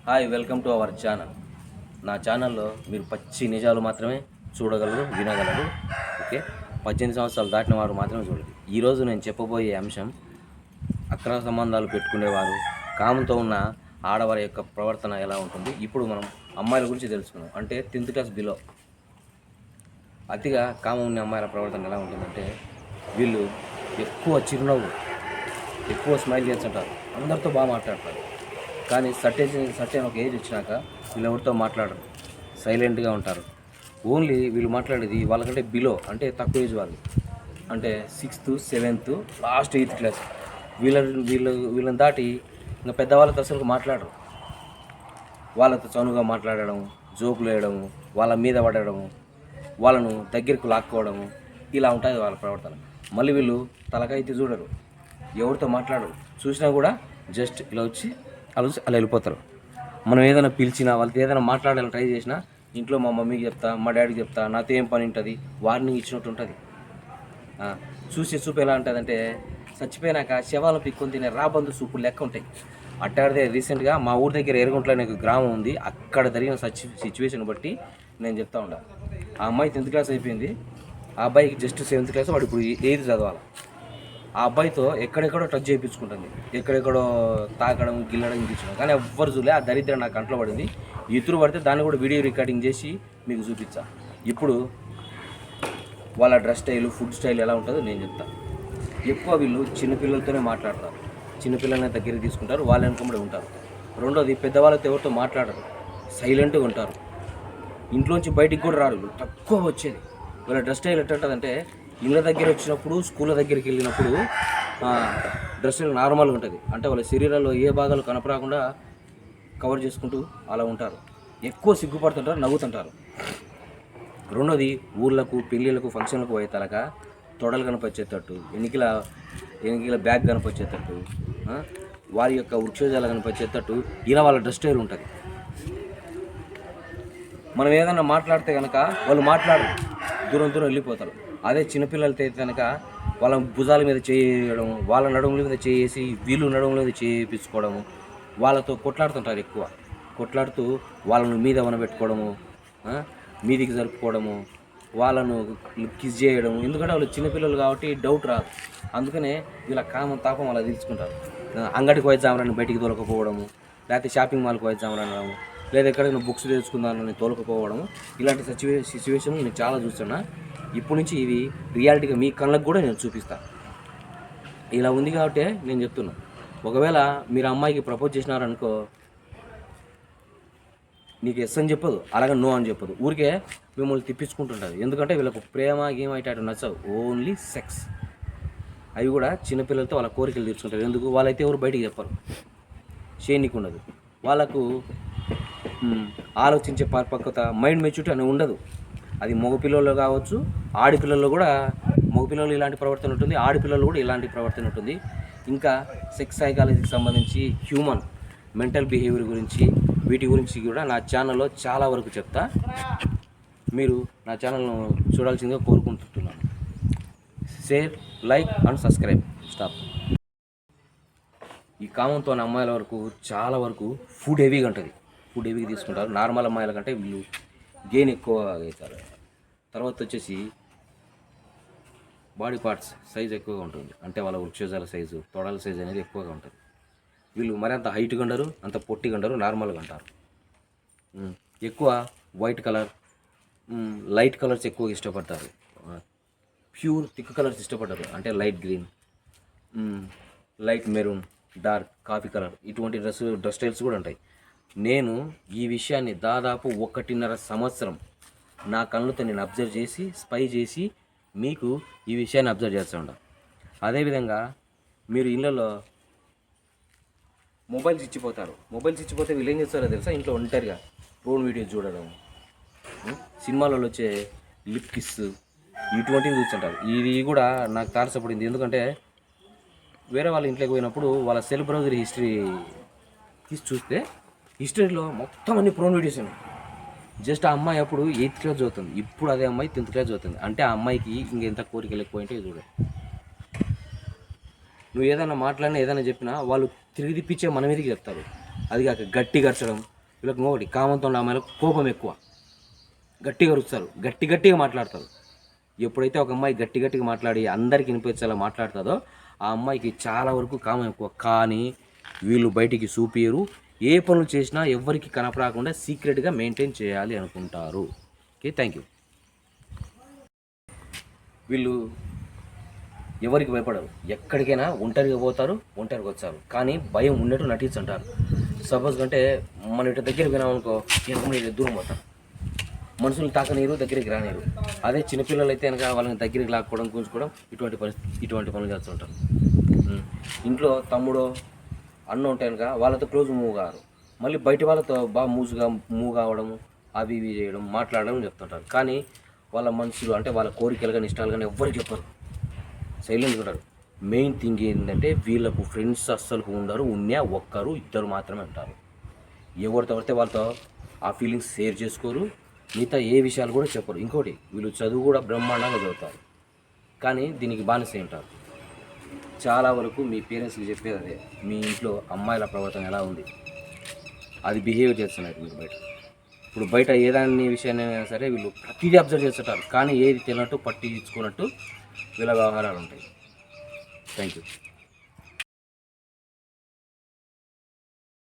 Hi, welcome to our channel. నా ఛానల్లో మీరు పచ్చి నిజాలు మాత్రమే చూడగలరు, వినగలరు. ఓకే, 18 సంవత్సరాలు దాటిన వారు మాత్రమే చూడండి. ఈరోజు నేను చెప్పబోయే అంశం అక్రమ సంబంధాలు పెట్టుకునేవారు, కామంతో ఉన్న ఆడవారి యొక్క ప్రవర్తన ఎలా ఉంటుంది. ఇప్పుడు మనం అమ్మాయిల గురించి తెలుసుకుందాం. అంటే 10th క్లాస్ బిలో అతిగా కామం ఉన్న అమ్మాయిల ప్రవర్తన ఎలా ఉంటుందంటే, వీళ్ళు ఎక్కువ చిరునవ్వు, ఎక్కువ స్మైల్ చేస్తుంటారు, అందరితో బాగా మాట్లాడతారు. కానీ సర్టెన్ ఒక ఏజ్ వచ్చినాక వీళ్ళు ఎవరితో మాట్లాడరు, సైలెంట్గా ఉంటారు. ఓన్లీ వీళ్ళు మాట్లాడేది వాళ్ళకంటే బిలో, అంటే తక్కువ ఏజ్ వాళ్ళు, అంటే 6th 7th last 8th class. వీళ్ళని దాటి ఇంకా పెద్దవాళ్ళతో అసలు మాట్లాడరు. వాళ్ళతో చనువుగా మాట్లాడడం, జోకులు వేయడము, వాళ్ళ మీద పడడము, వాళ్ళను దగ్గరికి లాక్కోవడము, ఇలా ఉంటుంది వాళ్ళ ప్రవర్తన. మళ్ళీ వీళ్ళు తలకైతే చూడరు, ఎవరితో మాట్లాడరు. చూసినా కూడా జస్ట్ ఇలా వచ్చి అలా వెళ్ళిపోతారు. మనం ఏదైనా పిలిచినా, వాళ్ళతో ఏదైనా మాట్లాడాలని ట్రై చేసినా, ఇంట్లో మా మమ్మీకి చెప్తా, మా డాడీకి చెప్తా, నాతో ఏం పని ఉంటుంది, వార్నింగ్ ఇచ్చినట్టు ఉంటుంది. చూసే చూపు ఎలా ఉంటుందంటే, చచ్చిపోయినాక శవాలను పిక్కొని తినే రాబందు సూపులు లెక్క ఉంటాయి. అట్టాడితే రీసెంట్గా మా ఊరి దగ్గర ఎరుగుంట్లో అనే గ్రామం ఉంది, అక్కడ జరిగిన సిచ్యువేషన్ బట్టి నేను చెప్తా ఉండా. ఆ అమ్మాయి 10th క్లాస్ అయిపోయింది, ఆ అబ్బాయికి జస్ట్ 7th క్లాస్, వాడు ఇప్పుడు 8th చదవాలి. ఆ అబ్బాయితో ఎక్కడెక్కడో టచ్ చేయించుకుంటుంది, ఎక్కడెక్కడో తాకడం, గిల్లడం, ఇంకించడం, కానీ ఎవ్వరు చూలే. ఆ దరిద్రం నాకు కంట్లో పడింది. ఇతురు పడితే దాన్ని కూడా వీడియో రికార్డింగ్ చేసి మీకు చూపించా. ఇప్పుడు వాళ్ళ డ్రెస్ స్టైల్, ఫుడ్ స్టైల్ ఎలా ఉంటుందో నేను చెప్తాను. ఎక్కువ వీళ్ళు చిన్నపిల్లలతోనే మాట్లాడతారు, చిన్నపిల్లల్ని దగ్గరికి తీసుకుంటారు, వాళ్ళ వెనుకబడి ఉంటారు. రెండోది, పెద్దవాళ్ళతో ఎవరితో మాట్లాడరు, సైలెంట్గా ఉంటారు. ఇంట్లోంచి బయటికి కూడా రారు, తక్కువ వచ్చేది. వీళ్ళ డ్రెస్ స్టైల్ ఎట్టుంటుందంటే, ఇళ్ళ దగ్గర వచ్చినప్పుడు, స్కూళ్ళ దగ్గరికి వెళ్ళినప్పుడు డ్రెస్ స్టైల్ నార్మల్గా ఉంటుంది. అంటే వాళ్ళ శరీరాల్లో ఏ భాగాలు కనపడకుండా కవర్ చేసుకుంటూ అలా ఉంటారు. ఎక్కువ సిగ్గుపడుతుంటారు, నవ్వుతుంటారు. రెండోది, ఊళ్ళకు, పెళ్ళిళ్ళకు, ఫంక్షన్లకు పోయేతలక తొడలు కనిపించేటట్టు, ఎనికిల బ్యాగ్ కనిపించేటట్టు, వారి యొక్క వృక్షజాలు కనిపించేటట్టు ఇలా వాళ్ళ డ్రెస్ స్టైల్ ఉంటుంది. మనం ఏదైనా మాట్లాడితే కనుక వాళ్ళు మాట్లాడరు, దూరం దూరం వెళ్ళిపోతారు. అదే చిన్నపిల్లలతో అయితే కనుక వాళ్ళ భుజాల మీద చేయడం, వాళ్ళ నడుముల మీద చేసి వీళ్ళు నడుముల మీద చేయించుకోవడము, వాళ్ళతో కొట్లాడుతుంటారు. ఎక్కువ కొట్లాడుతూ వాళ్ళను మీద వనబెట్టుకోవడము, మీదికి జరుపుకోవడము, వాళ్ళను కిస్ చేయడము. ఎందుకంటే వాళ్ళు చిన్నపిల్లలు కాబట్టి డౌట్ రాదు. అందుకనే వీళ్ళ కామం తాపం అలా తీర్చుకుంటారు. అంగడికి పోయిద్దామని బయటికి తోలకపోవడము, లేకపోతే షాపింగ్ మాల్కి పోయిద్దామని అనడము, లేదా ఎక్కడైనా బుక్స్ తెచ్చుకుందామని తోలకపోవడము, ఇలాంటి సిచ్యువేషన్ నేను చాలా చూస్తున్నా. ఇప్పటి నుంచి ఇవి రియాలిటీగా మీ కళ్ళకు కూడా నేను చూపిస్తాను. ఇలా ఉంది కాబట్టి నేను చెప్తున్నా. ఒకవేళ మీరు అమ్మాయికి ప్రపోజ్ చేసినారనుకో, నీకు ఎస్ అని చెప్పదు, అలాగే నో అని చెప్పదు, ఊరికే మిమ్మల్ని తిప్పించుకుంటుంటుంది. ఎందుకంటే వీళ్ళకు ప్రేమ గేమ్ అయితే అటు నచ్చవు, ఓన్లీ సెక్స్. అవి కూడా చిన్నపిల్లలతో వాళ్ళ కోరికలు తీర్చుకుంటారు. ఎందుకు? వాళ్ళైతే ఎవరు బయటికి చెప్పరు, చేయనీకు ఉండదు. వాళ్ళకు ఆలోచించే పరిపక్వత, మైండ్ మెచ్యూరిటీ అని ఉండదు. అది మగపిల్లల్లో కావచ్చు, ఆడపిల్లల్లో కూడా. మగపిల్లలు ఇలాంటి ప్రవర్తన ఉంటుంది, ఆడపిల్లలు కూడా ఇలాంటి ప్రవర్తన ఉంటుంది. ఇంకా సెక్స్ సైకాలజీకి సంబంధించి, హ్యూమన్ మెంటల్ బిహేవియర్ గురించి, వీటి గురించి కూడా నా ఛానల్లో చాలా వరకు చెప్తా. మీరు నా ఛానల్ను చూడాల్సిందిగా కోరుకుంటున్నాను. Share, like and subscribe. Stop. ఈ కామంతో అమ్మాయిల వరకు చాలా వరకు ఫుడ్ హెవీగా ఉంటుంది, ఫుడ్ హెవీగా తీసుకుంటారు. నార్మల్ అమ్మాయిల కంటే వీళ్ళు గెయిన్ ఎక్కువ అవుతారు. తర్వాత వచ్చేసి బాడీ పార్ట్స్ సైజు ఎక్కువగా ఉంటుంది, అంటే వాళ్ళ వృక్షజాల సైజు, తొడల సైజు అనేది ఎక్కువగా ఉంటుంది. వీళ్ళు మరి అంత హైట్గా ఉండరు, అంత పొట్టిగా ఉండరు, నార్మల్గా అంటారు. ఎక్కువ వైట్ కలర్, లైట్ కలర్స్ ఎక్కువగా ఇష్టపడతారు. ప్యూర్ థిక్ కలర్స్ ఇష్టపడతారు, అంటే light green, light maroon, dark coffee colour, ఇటువంటి డ్రెస్ స్టైల్స్ కూడా ఉంటాయి. నేను ఈ విషయాన్ని దాదాపు 1.5 సంవత్సరం నా కళ్ళతో నేను అబ్జర్వ్ చేసి, స్పై చేసి మీకు ఈ విషయాన్ని అబ్జర్వ్ చేస్తూ ఉంటాను. అదేవిధంగా మీరు ఇళ్ళలో మొబైల్స్ ఇచ్చిపోతారు. మొబైల్స్ ఇచ్చిపోతే వీళ్ళు ఏం చేస్తారో తెలుసా? ఇంట్లో ఒంటరిగా ఫోన్ వీడియోస్ చూడడం, సినిమాలలో వచ్చే లిప్ కిస్, ఇటువంటివి చూస్తుంటారు. ఇది కూడా నాకు తారసపడింది. ఎందుకంటే వేరే వాళ్ళ ఇంట్లోకి పోయినప్పుడు వాళ్ళ సెల్ బ్రౌజర్ హిస్టరీ తీసి చూస్తే, హిస్టరీలో మొత్తం అన్ని ప్రోన్ వీడియోస్ ఉన్నాయి. జస్ట్ ఆ అమ్మాయి అప్పుడు 8th క్లాస్ చదువుతుంది, ఇప్పుడు అదే అమ్మాయి 10th క్లాస్ చదువుతుంది. అంటే ఆ అమ్మాయికి ఇంకెంత కోరికలు ఎక్కువైతే చూడండి. నువ్వు ఏదైనా మాట్లాడినా, ఏదైనా చెప్పినా వాళ్ళు తిరిగి తిప్పించే మన మీదకి చెప్తారు. అది కాక గట్టి గరచడం, వీళ్ళకి ఇంకొకటి కామంతో ఉన్న అమ్మాయిలకు కోపం ఎక్కువ, గట్టిగా అరుస్తారు, గట్టిగా మాట్లాడతారు. ఎప్పుడైతే ఒక అమ్మాయి గట్టిగా మాట్లాడి అందరికి వినిపించేలా మాట్లాడుతుందో ఆ అమ్మాయికి చాలా వరకు కామం ఎక్కువ. కానీ వీళ్ళు బయటికి చూపియరు, ఏ పనులు చేసినా ఎవరికి కనపడకుండా సీక్రెట్గా మెయింటైన్ చేయాలి అనుకుంటారు. Okay, thank you. వీళ్ళు ఎవరికి భయపడరు, ఎక్కడికైనా ఒంటరిగా పోతారు, ఒంటరిగా వచ్చారు. కానీ భయం ఉన్నట్టు నటించుంటారు. సపోజ్ అంటే మన ఇటు దగ్గరికి పోయినామనుకో, నేను దూరం పోతాను, మనుషులు తాకనీరు, దగ్గరికి రానిరు. అదే చిన్నపిల్లలు అయితే కనుక వాళ్ళని దగ్గరికి లాక్కోవడం, గుంజుకోవడం, ఇటువంటి పనులు చేస్తుంటారు. ఇంట్లో తమ్ముడో అన్న ఉంటే కనుక వాళ్ళతో క్లోజ్ మూవ్ కారు, మళ్ళీ బయట వాళ్ళతో బాగా మూవ్ కావడము, అవి ఇవి చేయడం, మాట్లాడడం చెప్తుంటారు. కానీ వాళ్ళ మనుషులు అంటే వాళ్ళ కోరికలు కానీ ఇష్టాలు కానీ ఎవ్వరికి చెప్పరు, సైలెంట్గా ఉంటారు. మెయిన్ థింగ్ ఏంటంటే వీళ్ళకు ఫ్రెండ్స్ అస్సలు ఉండరు, ఒక్కరు ఇద్దరు మాత్రమే ఉంటారు. ఎవరితో పడితే వాళ్ళతో ఆ ఫీలింగ్స్ షేర్ చేసుకోరు, మిగతా ఏ విషయాలు కూడా చెప్పరు. ఇంకోటి, వీళ్ళు చదువు కూడా బ్రహ్మాండంగా చదువుతారు, కానీ దీనికి బానిస ఉంటారు. చాలా వరకు మీ పేరెంట్స్కి చెప్పేది అదే, మీ ఇంట్లో అమ్మాయిల ప్రవర్తన ఎలా ఉంది, అది బిహేవియర్ చేస్తున్నారు మీరు బయట. ఇప్పుడు బయట ఏదాన్ని విషయాన్ని అయినా సరే వీళ్ళు ప్రతిదీ అబ్జర్వ్ చేస్తుంటారు, కానీ ఏది తెలియనట్టు పట్టించుకున్నట్టు వీళ్ళ వ్యవహారాలు ఉంటాయి. Thank you.